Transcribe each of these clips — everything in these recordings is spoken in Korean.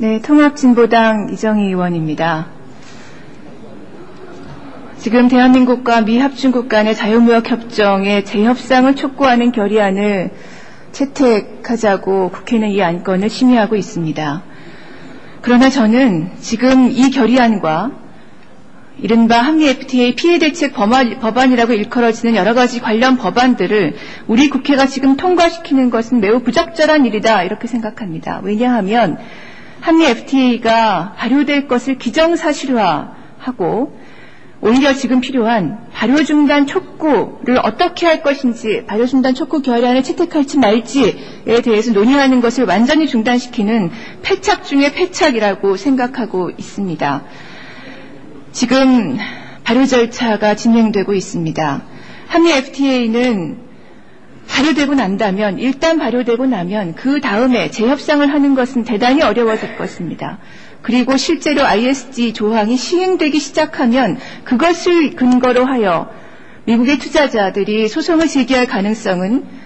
네, 통합진보당 이정희 의원입니다. 지금 대한민국과 미 합중국 간의 자유무역협정의 재협상을 촉구하는 결의안을 채택하자고 국회는 이 안건을 심의하고 있습니다. 그러나 저는 지금 이 결의안과 이른바 한미 FTA 피해대책 법안이라고 일컬어지는 여러 가지 관련 법안들을 우리 국회가 지금 통과시키는 것은 매우 부적절한 일이다 이렇게 생각합니다. 왜냐하면 한미 FTA가 발효될 것을 기정사실화하고 오히려 지금 필요한 발효중단 촉구를 어떻게 할 것인지, 발효중단 촉구 결의안을 채택할지 말지에 대해서 논의하는 것을 완전히 중단시키는 패착 중의 패착이라고 생각하고 있습니다. 지금 발효 절차가 진행되고 있습니다. 한미 FTA는 발효되고 난다면, 일단 발효되고 나면 그 다음에 재협상을 하는 것은 대단히 어려워질 것입니다. 그리고 실제로 ISD 조항이 시행되기 시작하면 그것을 근거로 하여 미국의 투자자들이 소송을 제기할 가능성은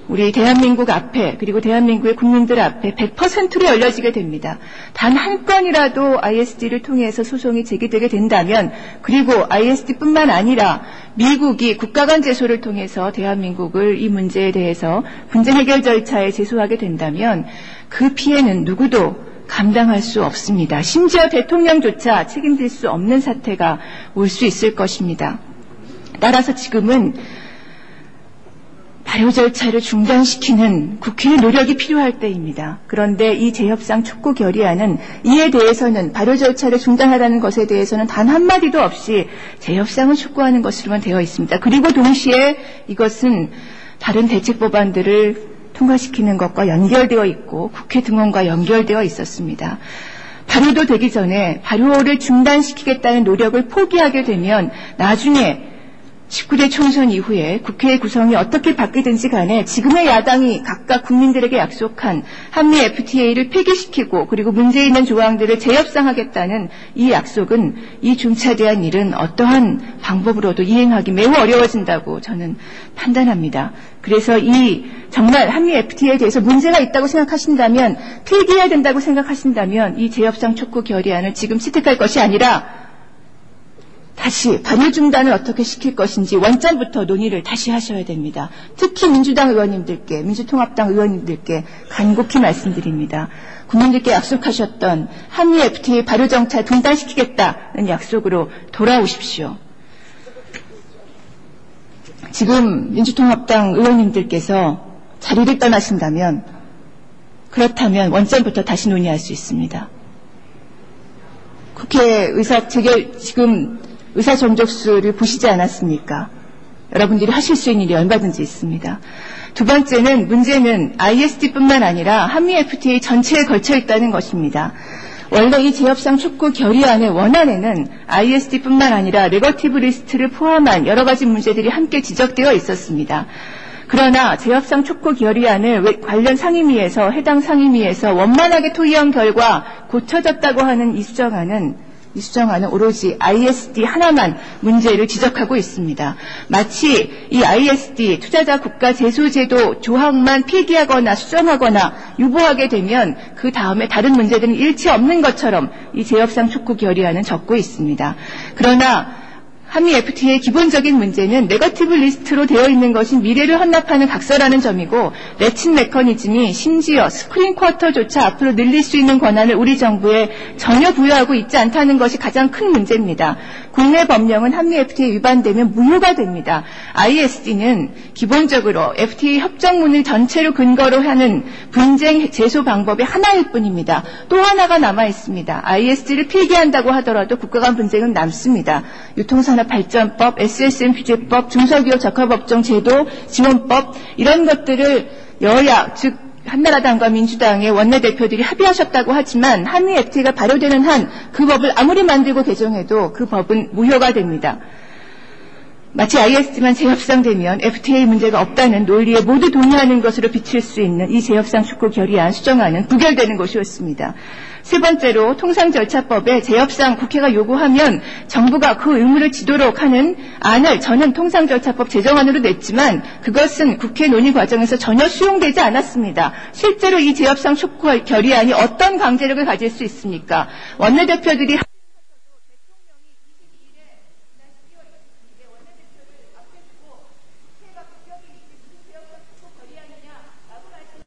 우리 대한민국 앞에 그리고 대한민국의 국민들 앞에 100%로 열려지게 됩니다. 단 한 건이라도 ISD를 통해서 소송이 제기되게 된다면, 그리고 ISD뿐만 아니라 미국이 국가 간 제소를 통해서 대한민국을 이 문제에 대해서 분쟁 해결 절차에 제소하게 된다면 그 피해는 누구도 감당할 수 없습니다. 심지어 대통령조차 책임질 수 없는 사태가 올 수 있을 것입니다. 따라서 지금은 발효 절차를 중단시키는 국회의 노력이 필요할 때입니다. 그런데 이 재협상 촉구 결의안은 이에 대해서는, 발효 절차를 중단하라는 것에 대해서는 단 한마디도 없이 재협상을 촉구하는 것으로만 되어 있습니다. 그리고 동시에 이것은 다른 대책 법안들을 통과시키는 것과 연결되어 있고 국회 등원과 연결되어 있었습니다. 발효도 되기 전에 발효를 중단시키겠다는 노력을 포기하게 되면 나중에 19대 총선 이후에 국회의 구성이 어떻게 바뀌든지 간에 지금의 야당이 각각 국민들에게 약속한 한미 FTA를 폐기시키고 그리고 문제 있는 조항들을 재협상하겠다는 이 약속은, 이 중차대한 일은 어떠한 방법으로도 이행하기 매우 어려워진다고 저는 판단합니다. 그래서 정말 한미 FTA에 대해서 문제가 있다고 생각하신다면, 폐기해야 된다고 생각하신다면 이 재협상 촉구 결의안을 지금 채택할 것이 아니라 다시 발효 중단을 어떻게 시킬 것인지 원점부터 논의를 다시 하셔야 됩니다. 특히 민주당 의원님들께, 민주통합당 의원님들께 간곡히 말씀드립니다. 국민들께 약속하셨던 한미 FTA 발효 정차 중단시키겠다는 약속으로 돌아오십시오. 지금 민주통합당 의원님들께서 자리를 떠나신다면, 그렇다면 원점부터 다시 논의할 수 있습니다. 국회 지금 의사 정족수를 보시지 않았습니까? 여러분들이 하실 수 있는 일이 얼마든지 있습니다. 두 번째는, 문제는 ISD뿐만 아니라 한미 FTA 전체에 걸쳐 있다는 것입니다. 원래 이 재협상 촉구 결의안의 원안에는 ISD뿐만 아니라 네거티브 리스트를 포함한 여러 가지 문제들이 함께 지적되어 있었습니다. 그러나 재협상 촉구 결의안을 관련 상임위에서, 해당 상임위에서 원만하게 토의한 결과 고쳐졌다고 하는 이 수정안은 오로지 ISD 하나만 문제를 지적하고 있습니다. 마치 이 ISD 투자자 국가 제소제도 조항만 폐기하거나 수정하거나 유보하게 되면 그 다음에 다른 문제들은 일치 없는 것처럼 이 재협상 촉구 결의안은 적고 있습니다. 그러나 한미 FTA의 기본적인 문제는 네거티브 리스트로 되어 있는 것이 미래를 헌납하는 각서라는 점이고, 매칭 메커니즘이 심지어 스크린 쿼터조차 앞으로 늘릴 수 있는 권한을 우리 정부에 전혀 부여하고 있지 않다는 것이 가장 큰 문제입니다. 국내 법령은 한미 FTA 위반되면 무효가 됩니다. ISD는 기본적으로 FTA 협정문을 전체로 근거로 하는 분쟁 제소 방법의 하나일 뿐입니다. 또 하나가 남아 있습니다. ISD를 폐기한다고 하더라도 국가 간 분쟁은 남습니다. 유통산업발전법, SSM 규제법, 중소기업 적합업종 제도 지원법, 이런 것들을 여야, 즉 한나라당과 민주당의 원내대표들이 합의하셨다고 하지만 한미 FTA가 발효되는 한 그 법을 아무리 만들고 개정해도 그 법은 무효가 됩니다. 마치 ISD만 재협상되면 FTA 문제가 없다는 논리에 모두 동의하는 것으로 비칠 수 있는 이 재협상 촉구 결의안 수정안은 부결되는 것이었습니다. 세 번째로 통상절차법에 재협상 국회가 요구하면 정부가 그 의무를 지도록 하는 안을 저는 통상절차법 제정안으로 냈지만 그것은 국회 논의 과정에서 전혀 수용되지 않았습니다. 실제로 이 재협상 촉구 결의안이 어떤 강제력을 가질 수 있습니까? 원내대표들이